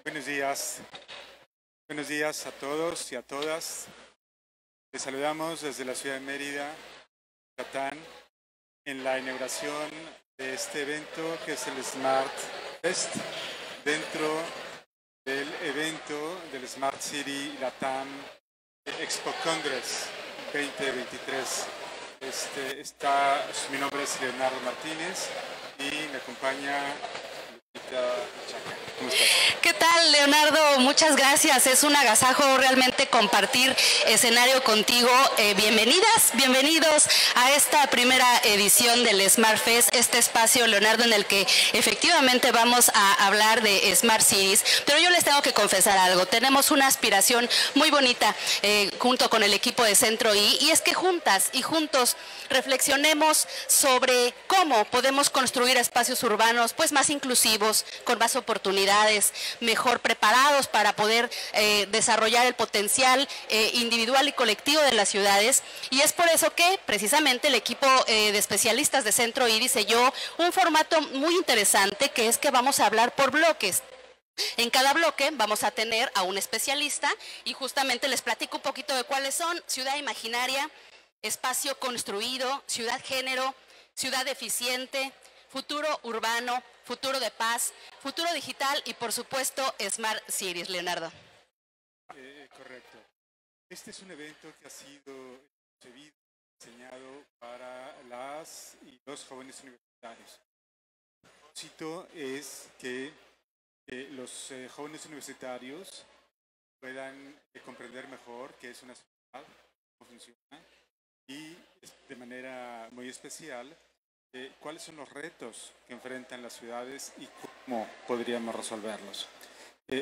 Buenos días. Buenos días a todos y a todas. Les saludamos desde la ciudad de Mérida, Yucatán, en la inauguración de este evento que es el Smart Fest, dentro del evento del Smart City Latam Expo Congress 2023. Mi nombre es Leonardo Martínez y me acompaña Lupita Chaca. ¿Cómo estás? ¿Qué tal, Leonardo? Muchas gracias. Es un agasajo realmente compartir escenario contigo. Bienvenidos a esta primera edición del Smart Fest, este espacio, Leonardo, en el que efectivamente vamos a hablar de Smart Cities. Pero yo les tengo que confesar algo. Tenemos una aspiración muy bonita junto con el equipo de Centro I, y es que juntas y juntos reflexionemos sobre cómo podemos construir espacios urbanos pues más inclusivos, con más oportunidades, mejor preparados para poder desarrollar el potencial individual y colectivo de las ciudades. Y es por eso que precisamente el equipo de especialistas de Centro I diseñó un formato muy interesante, que es que vamos a hablar por bloques. En cada bloque vamos a tener a un especialista y justamente les platico un poquito de cuáles son: ciudad imaginaria, espacio construido, ciudad género, ciudad eficiente, futuro urbano, futuro de paz, futuro digital y por supuesto Smart Cities. Leonardo. Correcto. Este es un evento que ha sido concebido, diseñado para las y los jóvenes universitarios. El propósito es que los jóvenes universitarios puedan comprender mejor qué es una ciudad, cómo funciona y de manera muy especial cuáles son los retos que enfrentan las ciudades y cómo podríamos resolverlos.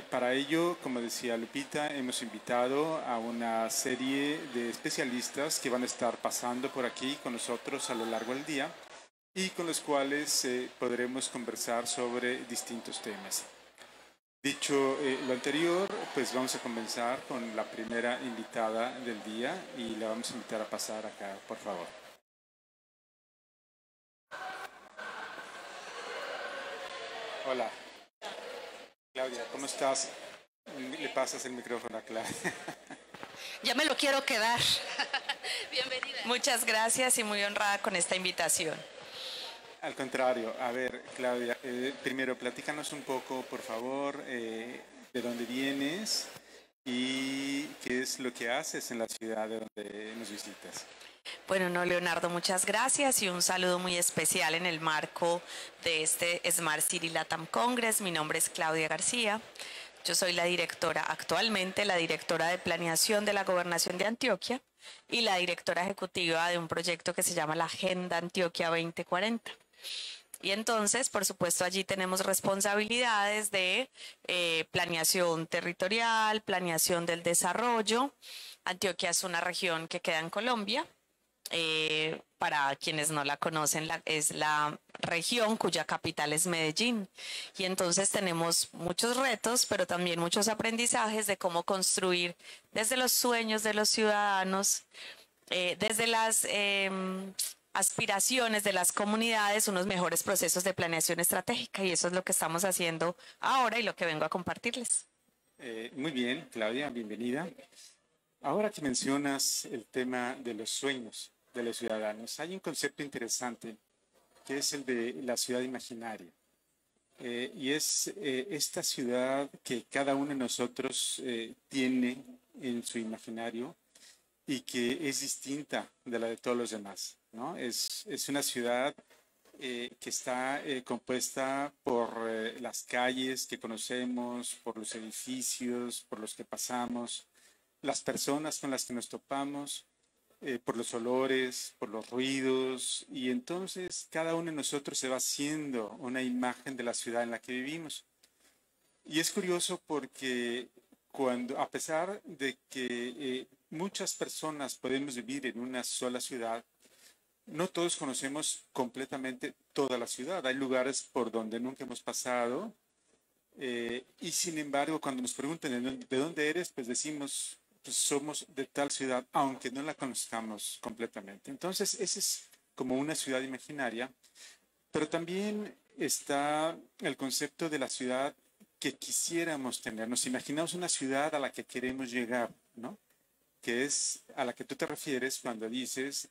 Para ello, como decía Lupita, hemos invitado a una serie de especialistas que van a estar pasando por aquí con nosotros a lo largo del día y con los cuales podremos conversar sobre distintos temas. Dicho lo anterior, pues vamos a comenzar con la primera invitada del día y la vamos a invitar a pasar acá, por favor. Hola, Claudia, ¿cómo estás? Le pasas el micrófono a Claudia. Ya me lo quiero quedar. Bienvenida. Muchas gracias y muy honrada con esta invitación. Al contrario, a ver, Claudia, primero platícanos un poco, por favor, de dónde vienes y qué es lo que haces en la ciudad de donde nos visitas. Bueno, no, Leonardo, muchas gracias y un saludo muy especial en el marco de este Smart City Latam Congress. Mi nombre es Claudia García. Yo soy la directora, actualmente la directora de planeación de la Gobernación de Antioquia y la directora ejecutiva de un proyecto que se llama la Agenda Antioquia 2040. Y entonces, por supuesto, allí tenemos responsabilidades de planeación territorial, planeación del desarrollo. Antioquia es una región que queda en Colombia. Para quienes no la conocen, es la región cuya capital es Medellín. Y entonces tenemos muchos retos, pero también muchos aprendizajes de cómo construir desde los sueños de los ciudadanos, desde las aspiraciones de las comunidades, unos mejores procesos de planeación estratégica. Y eso es lo que estamos haciendo ahora y lo que vengo a compartirles. Muy bien, Claudia, bienvenida. Ahora que mencionas el tema de los sueños de los ciudadanos, hay un concepto interesante que es el de la ciudad imaginaria. Y es esta ciudad que cada uno de nosotros tiene en su imaginario y que es distinta de la de todos los demás, ¿no? Es una ciudad que está compuesta por las calles que conocemos, por los edificios por los que pasamos, las personas con las que nos topamos, por los olores, por los ruidos, y entonces cada uno de nosotros se va haciendo una imagen de la ciudad en la que vivimos. Y es curioso porque a pesar de que muchas personas podemos vivir en una sola ciudad, no todos conocemos completamente toda la ciudad. Hay lugares por donde nunca hemos pasado y sin embargo cuando nos preguntan de dónde eres, pues decimos pues somos de tal ciudad, aunque no la conozcamos completamente. Entonces esa es como una ciudad imaginaria, pero también está el concepto de la ciudad que quisiéramos tener. Nos imaginamos una ciudad a la que queremos llegar, ¿no? Que es a la que tú te refieres cuando dices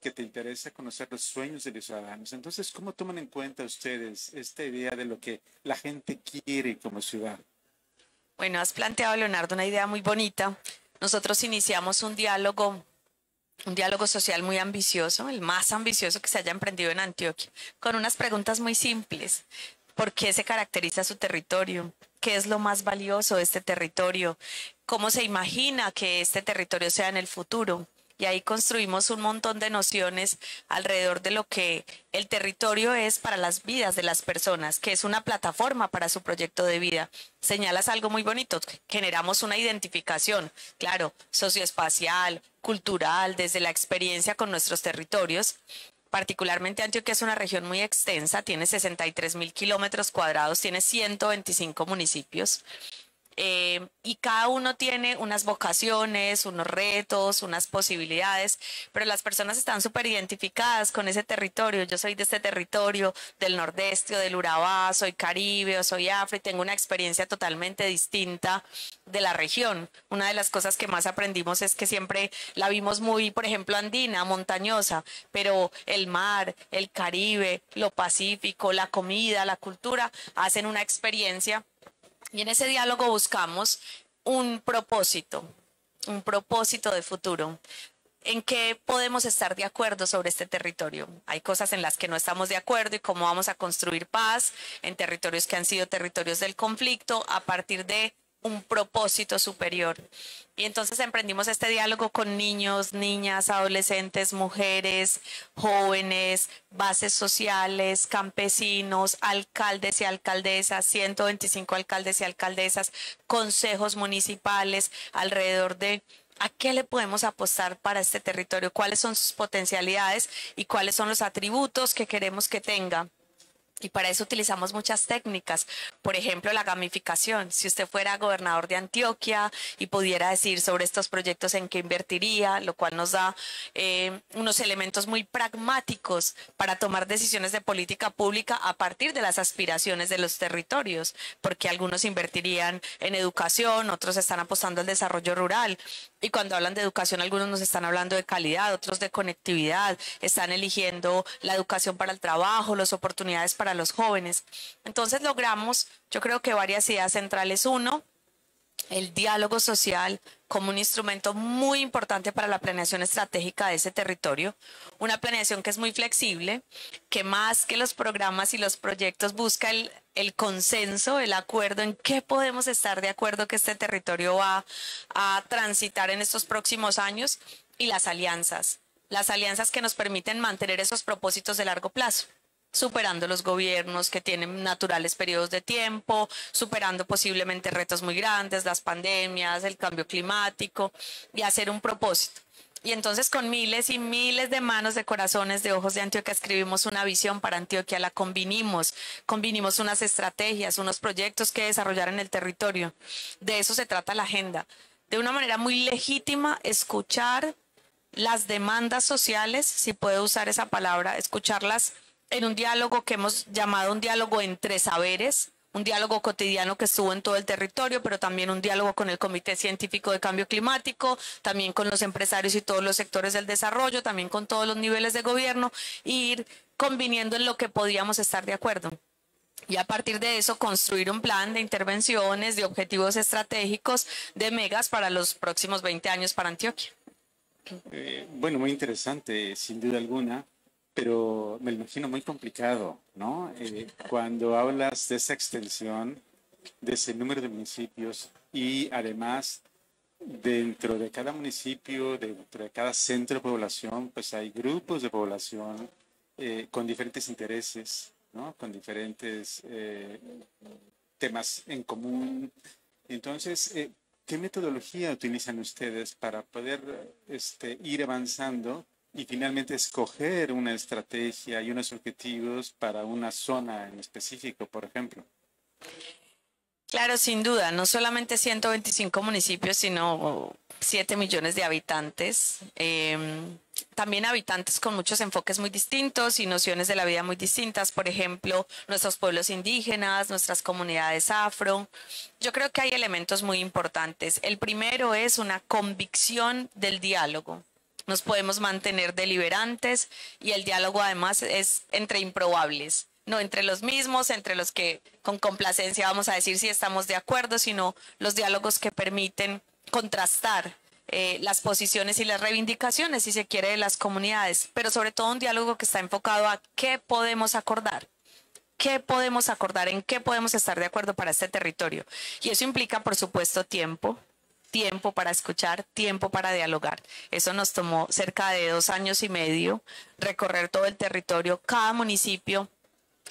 que te interesa conocer los sueños de los ciudadanos. Entonces, ¿cómo toman en cuenta ustedes esta idea de lo que la gente quiere como ciudad? Bueno, has planteado, Leonardo, una idea muy bonita. Nosotros iniciamos un diálogo social muy ambicioso, el más ambicioso que se haya emprendido en Antioquia, con unas preguntas muy simples. ¿Por qué se caracteriza su territorio? ¿Qué es lo más valioso de este territorio? ¿Cómo se imagina que este territorio sea en el futuro? Y ahí construimos un montón de nociones alrededor de lo que el territorio es para las vidas de las personas, que es una plataforma para su proyecto de vida. Señalas algo muy bonito, generamos una identificación, claro, socioespacial, cultural, desde la experiencia con nuestros territorios. Particularmente Antioquia es una región muy extensa, tiene 63.000 kilómetros cuadrados, tiene 125 municipios. Y cada uno tiene unas vocaciones, unos retos, unas posibilidades, pero las personas están súper identificadas con ese territorio. Yo soy de este territorio, del Nordeste o del Urabá, soy Caribe o soy Afro y tengo una experiencia totalmente distinta de la región. Una de las cosas que más aprendimos es que siempre la vimos muy, por ejemplo, andina, montañosa, pero el mar, el Caribe, lo Pacífico, la comida, la cultura, hacen una experiencia. Y en ese diálogo buscamos un propósito de futuro. ¿En qué podemos estar de acuerdo sobre este territorio? Hay cosas en las que no estamos de acuerdo y cómo vamos a construir paz en territorios que han sido territorios del conflicto a partir de un propósito superior. Y entonces emprendimos este diálogo con niños, niñas, adolescentes, mujeres, jóvenes, bases sociales, campesinos, alcaldes y alcaldesas, 125 alcaldes y alcaldesas, consejos municipales, alrededor de ¿a qué le podemos apostar para este territorio? ¿Cuáles son sus potencialidades y cuáles son los atributos que queremos que tenga? Y para eso utilizamos muchas técnicas, por ejemplo, la gamificación. Si usted fuera gobernador de Antioquia y pudiera decir sobre estos proyectos en qué invertiría, lo cual nos da unos elementos muy pragmáticos para tomar decisiones de política pública a partir de las aspiraciones de los territorios, porque algunos invertirían en educación, otros están apostando al desarrollo rural. Y cuando hablan de educación, algunos nos están hablando de calidad, otros de conectividad, están eligiendo la educación para el trabajo, las oportunidades para los jóvenes. Entonces logramos, yo creo que varias ideas centrales. Uno, el diálogo social como un instrumento muy importante para la planeación estratégica de ese territorio. Una planeación que es muy flexible, que más que los programas y los proyectos busca el consenso, el acuerdo en qué podemos estar de acuerdo que este territorio va a transitar en estos próximos años, y las alianzas que nos permiten mantener esos propósitos de largo plazo, superando los gobiernos que tienen naturales periodos de tiempo, superando posiblemente retos muy grandes, las pandemias, el cambio climático, y hacer un propósito. Y entonces con miles y miles de manos, de corazones, de ojos de Antioquia escribimos una visión para Antioquia, la convinimos unas estrategias, unos proyectos que desarrollar en el territorio. De eso se trata la agenda. De una manera muy legítima, escuchar las demandas sociales, si puedo usar esa palabra, escucharlas en un diálogo que hemos llamado un diálogo entre saberes, un diálogo cotidiano que estuvo en todo el territorio, pero también un diálogo con el Comité Científico de Cambio Climático, también con los empresarios y todos los sectores del desarrollo, también con todos los niveles de gobierno, e ir conviniendo en lo que podíamos estar de acuerdo. Y a partir de eso construir un plan de intervenciones, de objetivos estratégicos, de megas para los próximos 20 años para Antioquia. Bueno, muy interesante, sin duda alguna, pero me lo imagino muy complicado, ¿no? Cuando hablas de esa extensión, de ese número de municipios y además dentro de cada municipio, dentro de cada centro de población, pues hay grupos de población con diferentes intereses, ¿no? Con diferentes temas en común. Entonces, ¿qué metodología utilizan ustedes para poder ir avanzando y finalmente escoger una estrategia y unos objetivos para una zona en específico, por ejemplo? Claro, sin duda, no solamente 125 municipios, sino 7 millones de habitantes. también habitantes con muchos enfoques muy distintos y nociones de la vida muy distintas, por ejemplo, nuestros pueblos indígenas, nuestras comunidades afro. Yo creo que hay elementos muy importantes. El primero es una convicción del diálogo. Nos podemos mantener deliberantes y el diálogo además es entre improbables, no entre los mismos, entre los que con complacencia vamos a decir si estamos de acuerdo, sino los diálogos que permiten contrastar las posiciones y las reivindicaciones, si se quiere, de las comunidades, pero sobre todo un diálogo que está enfocado a qué podemos acordar. ¿Qué podemos acordar? ¿En qué podemos estar de acuerdo para este territorio? Y eso implica, por supuesto, tiempo para escuchar, tiempo para dialogar. Eso nos tomó cerca de 2 años y medio, recorrer todo el territorio, cada municipio,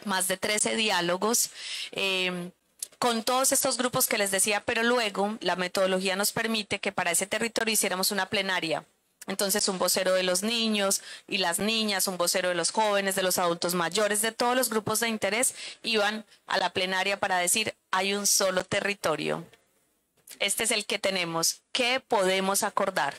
más de 13 diálogos, con todos estos grupos que les decía, pero luego la metodología nos permite que para ese territorio hiciéramos una plenaria. Entonces un vocero de los niños y las niñas, un vocero de los jóvenes, de los adultos mayores, de todos los grupos de interés, iban a la plenaria para decir, hay un solo territorio. Este es el que tenemos. ¿Qué podemos acordar?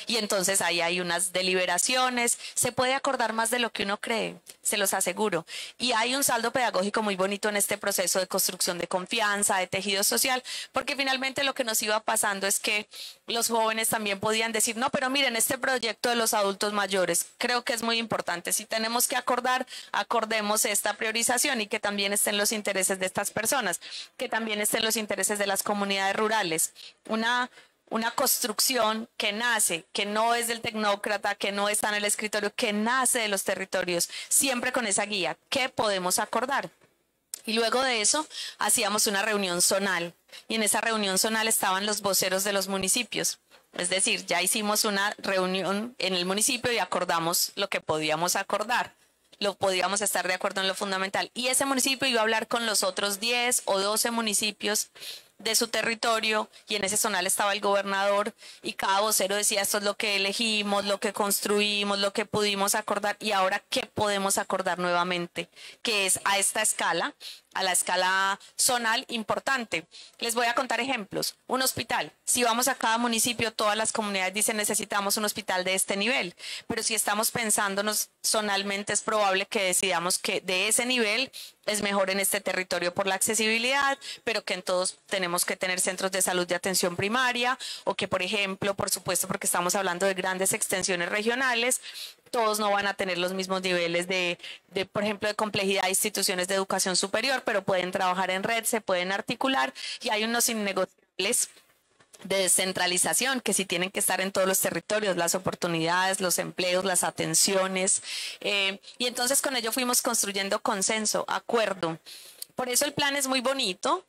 Y entonces ahí hay unas deliberaciones, se puede acordar más de lo que uno cree, se los aseguro. Y hay un saldo pedagógico muy bonito en este proceso de construcción de confianza, de tejido social, porque finalmente lo que nos iba pasando es que los jóvenes también podían decir, no, pero miren, este proyecto de los adultos mayores creo que es muy importante. Si tenemos que acordar, acordemos esta priorización y que también estén los intereses de estas personas, que también estén los intereses de las comunidades rurales. Una construcción que nace, que no es del tecnócrata, que no está en el escritorio, que nace de los territorios, siempre con esa guía. ¿Qué podemos acordar? Y luego de eso hacíamos una reunión zonal y en esa reunión zonal estaban los voceros de los municipios. Es decir, ya hicimos una reunión en el municipio y acordamos lo que podíamos acordar. Lo podíamos estar de acuerdo en lo fundamental. Y ese municipio iba a hablar con los otros 10 o 12 municipios de su territorio y en ese zonal estaba el gobernador y cada vocero decía esto es lo que elegimos, lo que construimos, lo que pudimos acordar y ahora qué podemos acordar nuevamente, que es a esta escala, a la escala zonal importante. Les voy a contar ejemplos. Un hospital. Si vamos a cada municipio, todas las comunidades dicen necesitamos un hospital de este nivel, pero si estamos pensándonos zonalmente es probable que decidamos que de ese nivel es mejor en este territorio por la accesibilidad, pero que en todos tenemos que tener centros de salud de atención primaria o que, por ejemplo, por supuesto, porque estamos hablando de grandes extensiones regionales, todos no van a tener los mismos niveles por ejemplo, de complejidad de instituciones de educación superior, pero pueden trabajar en red, se pueden articular y hay unos innegociables de descentralización que sí tienen que estar en todos los territorios, las oportunidades, los empleos, las atenciones. Y entonces con ello fuimos construyendo consenso, acuerdo. Por eso el plan es muy bonito,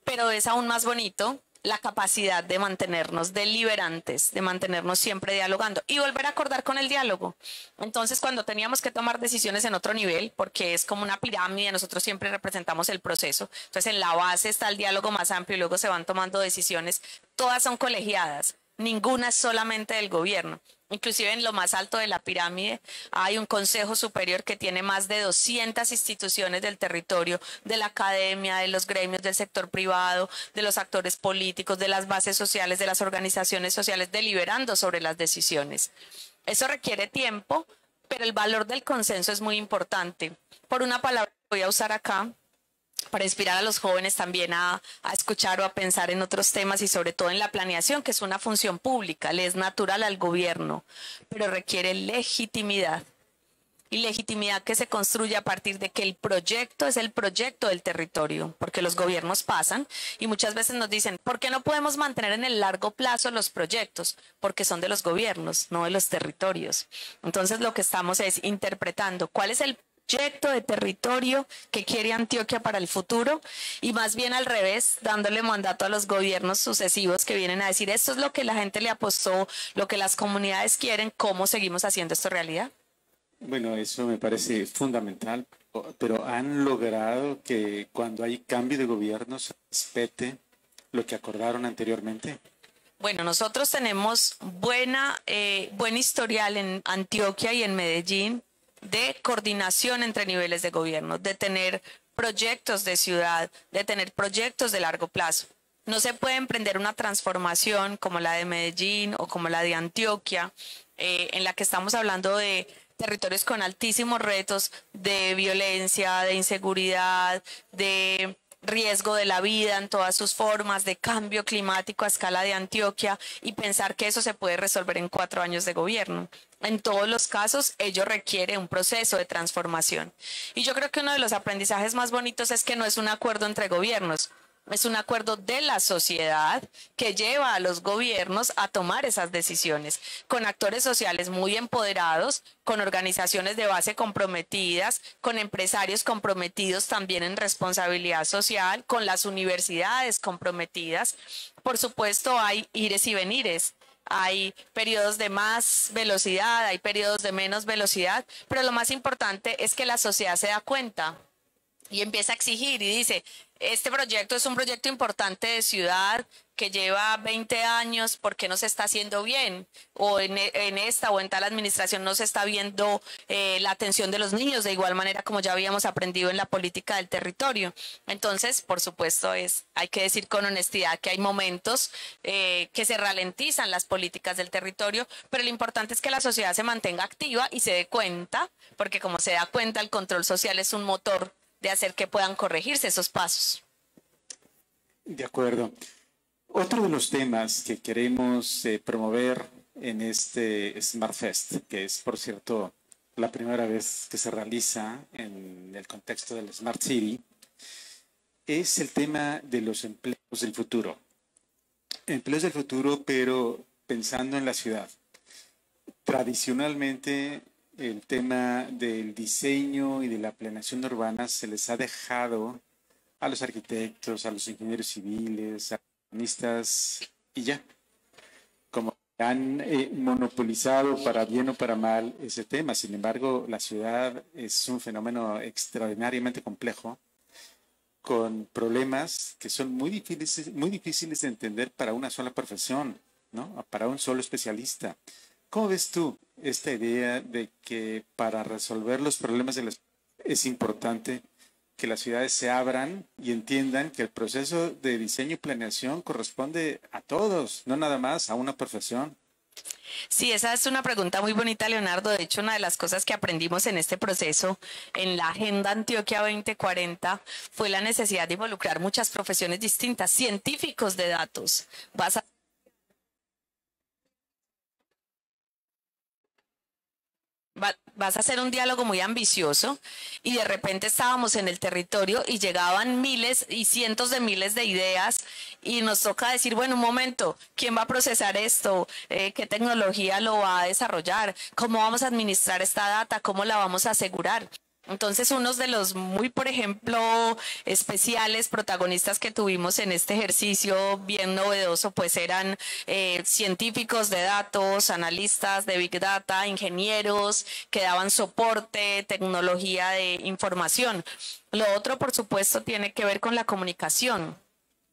pero es aún más bonito la capacidad de mantenernos deliberantes, de mantenernos siempre dialogando y volver a acordar con el diálogo. Entonces, cuando teníamos que tomar decisiones en otro nivel, porque es como una pirámide, nosotros siempre representamos el proceso. Entonces, en la base está el diálogo más amplio y luego se van tomando decisiones. Todas son colegiadas, ninguna es solamente del gobierno. Inclusive en lo más alto de la pirámide hay un consejo superior que tiene más de 200 instituciones del territorio, de la academia, de los gremios del sector privado, de los actores políticos, de las bases sociales, de las organizaciones sociales, deliberando sobre las decisiones. Eso requiere tiempo, pero el valor del consenso es muy importante. Por una palabra que voy a usar acá, para inspirar a los jóvenes también a escuchar o a pensar en otros temas y sobre todo en la planeación, que es una función pública, le es natural al gobierno, pero requiere legitimidad. Y legitimidad que se construye a partir de que el proyecto es el proyecto del territorio, porque los gobiernos pasan y muchas veces nos dicen, ¿por qué no podemos mantener en el largo plazo los proyectos? Porque son de los gobiernos, no de los territorios. Entonces lo que estamos es interpretando cuál es el proyecto de territorio que quiere Antioquia para el futuro y más bien al revés, dándole mandato a los gobiernos sucesivos que vienen a decir esto es lo que la gente le apostó, lo que las comunidades quieren, ¿cómo seguimos haciendo esto realidad? Bueno, eso me parece fundamental, pero ¿han logrado que cuando hay cambio de gobierno se respete lo que acordaron anteriormente? Bueno, nosotros tenemos buen historial en Antioquia y en Medellín de coordinación entre niveles de gobierno, de tener proyectos de ciudad, de tener proyectos de largo plazo. No se puede emprender una transformación como la de Medellín o como la de Antioquia en la que estamos hablando de territorios con altísimos retos de violencia, de inseguridad, de riesgo de la vida en todas sus formas, de cambio climático a escala de Antioquia, y pensar que eso se puede resolver en 4 años de gobierno. En todos los casos, ello requiere un proceso de transformación. Y yo creo que uno de los aprendizajes más bonitos es que no es un acuerdo entre gobiernos, es un acuerdo de la sociedad que lleva a los gobiernos a tomar esas decisiones, con actores sociales muy empoderados, con organizaciones de base comprometidas, con empresarios comprometidos también en responsabilidad social, con las universidades comprometidas. Por supuesto, hay ires y venires. Hay periodos de más velocidad, hay periodos de menos velocidad, pero lo más importante es que la sociedad se da cuenta y empieza a exigir y dice, este proyecto es un proyecto importante de ciudad que lleva 20 años, ¿por qué no se está haciendo bien? O en esta o en tal administración no se está viendo la atención de los niños, de igual manera como ya habíamos aprendido en la política del territorio. Entonces, por supuesto, hay que decir con honestidad que hay momentos que se ralentizan las políticas del territorio, pero lo importante es que la sociedad se mantenga activa y se dé cuenta, porque como se da cuenta, el control social es un motor de hacer que puedan corregirse esos pasos. De acuerdo. Otro de los temas que queremos promover en este Smart Fest, que es, por cierto, la primera vez que se realiza en el contexto del Smart City, es el tema de los empleos del futuro. Empleos del futuro, pero pensando en la ciudad. Tradicionalmente, el tema del diseño y de la planeación urbana se les ha dejado a los arquitectos, a los ingenieros civiles, a los urbanistas y ya. Como han monopolizado para bien o para mal ese tema. Sin embargo, la ciudad es un fenómeno extraordinariamente complejo, con problemas que son muy difíciles de entender para una sola profesión, ¿no? Para un solo especialista. ¿Cómo ves tú esta idea de que para resolver los problemas de la ciudad es importante que las ciudades se abran y entiendan que el proceso de diseño y planeación corresponde a todos, no nada más a una profesión? Sí, esa es una pregunta muy bonita, Leonardo. De hecho, una de las cosas que aprendimos en este proceso, en la Agenda Antioquia 2040, fue la necesidad de involucrar muchas profesiones distintas, científicos de datos. Vas a hacer un diálogo muy ambicioso y de repente estábamos en el territorio y llegaban miles y cientos de miles de ideas y nos toca decir, bueno, un momento, ¿quién va a procesar esto? ¿Qué tecnología lo va a desarrollar? ¿Cómo vamos a administrar esta data? ¿Cómo la vamos a asegurar? Entonces, unos de los muy, por ejemplo, especiales protagonistas que tuvimos en este ejercicio bien novedoso, pues eran científicos de datos, analistas de Big Data, ingenieros que daban soporte, tecnología de información. Lo otro, por supuesto, tiene que ver con la comunicación.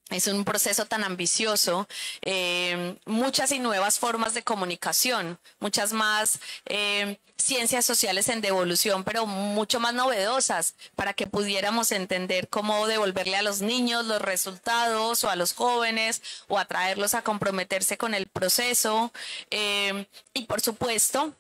Es un proceso tan ambicioso, muchas y nuevas formas de comunicación, muchas más ciencias sociales en devolución, pero mucho más novedosas para que pudiéramos entender cómo devolverle a los niños los resultados o a los jóvenes o atraerlos a comprometerse con el proceso. Y por supuesto,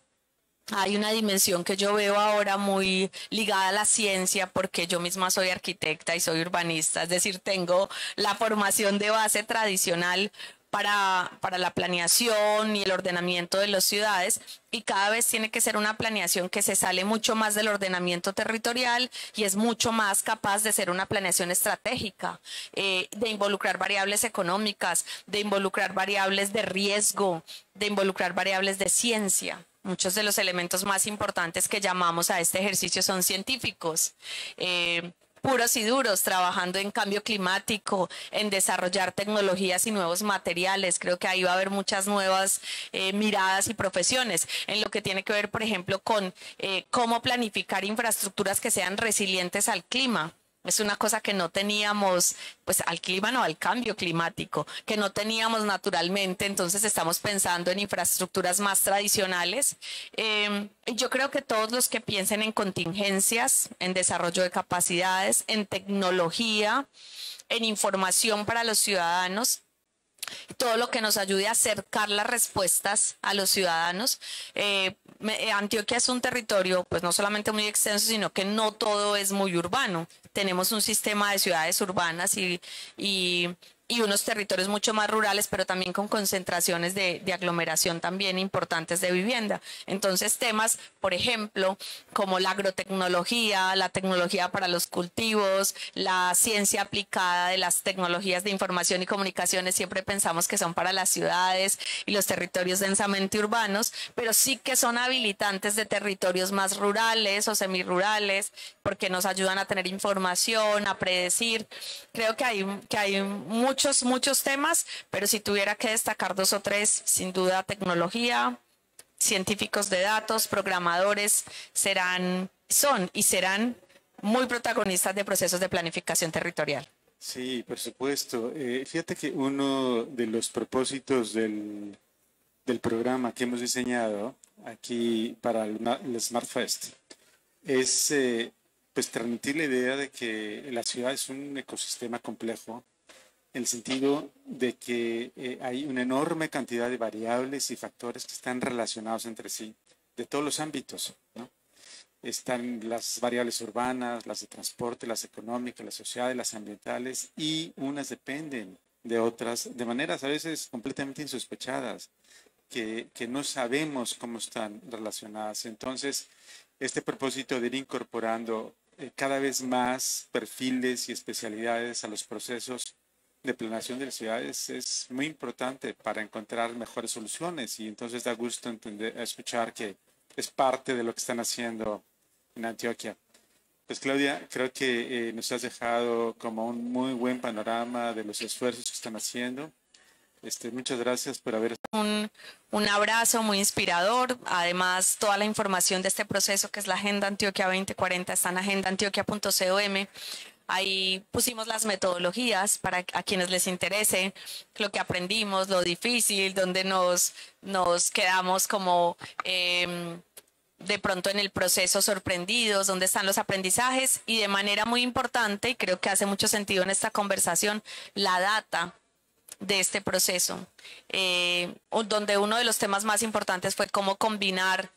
hay una dimensión que yo veo ahora muy ligada a la ciencia porque yo misma soy arquitecta y soy urbanista, es decir, tengo la formación de base tradicional para la planeación y el ordenamiento de las ciudades y cada vez tiene que ser una planeación que se sale mucho más del ordenamiento territorial y es mucho más capaz de ser una planeación estratégica, de involucrar variables económicas, de involucrar variables de riesgo, de involucrar variables de ciencia. Muchos de los elementos más importantes que llamamos a este ejercicio son científicos, puros y duros, trabajando en cambio climático, en desarrollar tecnologías y nuevos materiales. Creo que ahí va a haber muchas nuevas miradas y profesiones en lo que tiene que ver, por ejemplo, con cómo planificar infraestructuras que sean resilientes al clima. Es una cosa que no teníamos, pues al clima, no, al cambio climático, que no teníamos naturalmente, entonces estamos pensando en infraestructuras más tradicionales. Yo creo que todos los que piensen en contingencias, en desarrollo de capacidades, en tecnología, en información para los ciudadanos, todo lo que nos ayude a acercar las respuestas a los ciudadanos. Antioquia es un territorio pues no solamente muy extenso, sino que no todo es muy urbano. Tenemos un sistema de ciudades urbanas y unos territorios mucho más rurales, pero también con concentraciones de aglomeración también importantes de vivienda. Entonces temas, por ejemplo, como la agrotecnología, la tecnología para los cultivos, la ciencia aplicada de las tecnologías de información y comunicaciones, siempre pensamos que son para las ciudades y los territorios densamente urbanos, pero sí que son habilitantes de territorios más rurales o semirurales, porque nos ayudan a tener información, a predecir. Creo que hay muchos temas, pero si tuviera que destacar 2 o 3, sin duda tecnología, científicos de datos, programadores, son y serán muy protagonistas de procesos de planificación territorial. Sí, por supuesto. Fíjate que uno de los propósitos del programa que hemos diseñado aquí para el Smart Fest es pues transmitir la idea de que la ciudad es un ecosistema complejo, en el sentido de que hay una enorme cantidad de variables y factores que están relacionados entre sí, de todos los ámbitos, ¿no? Están las variables urbanas, las de transporte, las económicas, las sociales, las ambientales, y unas dependen de otras de maneras a veces completamente insospechadas, que no sabemos cómo están relacionadas. Entonces, este propósito de ir incorporando cada vez más perfiles y especialidades a los procesos de planeación de las ciudades es muy importante para encontrar mejores soluciones, y entonces da gusto escuchar que es parte de lo que están haciendo en Antioquia. Pues Claudia, creo que nos has dejado como un muy buen panorama de los esfuerzos que están haciendo. Muchas gracias por haber estado. Un abrazo muy inspirador. Además, toda la información de este proceso, que es la Agenda Antioquia 2040, está en agendaantioquia.com. Ahí pusimos las metodologías para a quienes les interese lo que aprendimos, lo difícil, donde nos quedamos como de pronto en el proceso sorprendidos, donde están los aprendizajes, y de manera muy importante, y creo que hace mucho sentido en esta conversación, la data de este proceso, donde uno de los temas más importantes fue cómo combinar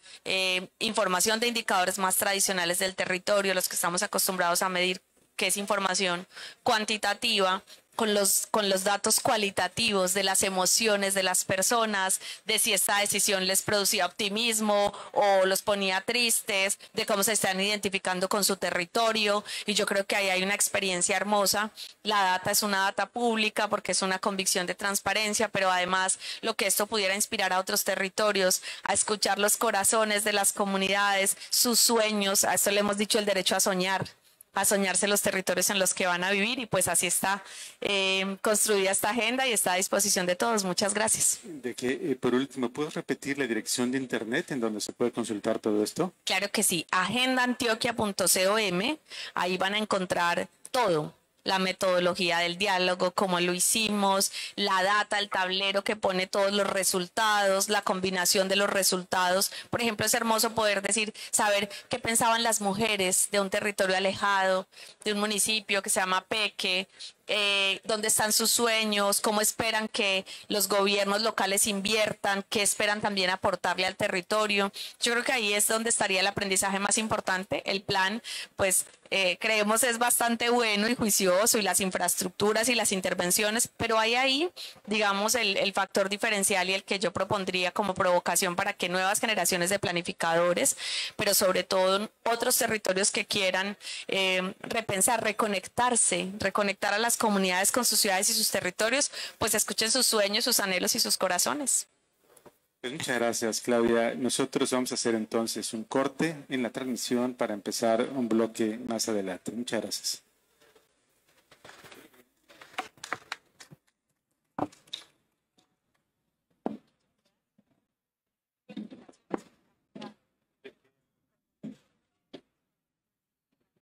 información de indicadores más tradicionales del territorio, los que estamos acostumbrados a medir, que es información cuantitativa, con los datos cualitativos de las emociones de las personas, de si esta decisión les producía optimismo o los ponía tristes, de cómo se están identificando con su territorio. Y yo creo que ahí hay una experiencia hermosa. La data es una data pública porque es una convicción de transparencia, pero además lo que esto pudiera inspirar a otros territorios, a escuchar los corazones de las comunidades, sus sueños. A esto le hemos dicho el derecho a soñarse los territorios en los que van a vivir, y pues así está construida esta agenda y está a disposición de todos. Muchas gracias. Por último, ¿puedes repetir la dirección de internet en donde se puede consultar todo esto? Claro que sí, agendaantioquia.com. Ahí van a encontrar todo. La metodología del diálogo, cómo lo hicimos, la data, el tablero que pone todos los resultados, la combinación de los resultados. Por ejemplo, es hermoso poder saber qué pensaban las mujeres de un territorio alejado, de un municipio que se llama Peque, dónde están sus sueños, cómo esperan que los gobiernos locales inviertan, qué esperan también aportarle al territorio. Yo creo que ahí es donde estaría el aprendizaje más importante. El plan, pues, creemos es bastante bueno y juicioso, y las infraestructuras y las intervenciones, pero hay ahí, digamos, el factor diferencial y el que yo propondría como provocación para que nuevas generaciones de planificadores, pero sobre todo otros territorios que quieran repensar, reconectar a las comunidades con sus ciudades y sus territorios, pues escuchen sus sueños, sus anhelos y sus corazones. Pues muchas gracias, Claudia. Nosotros vamos a hacer entonces un corte en la transmisión para empezar un bloque más adelante. Muchas gracias.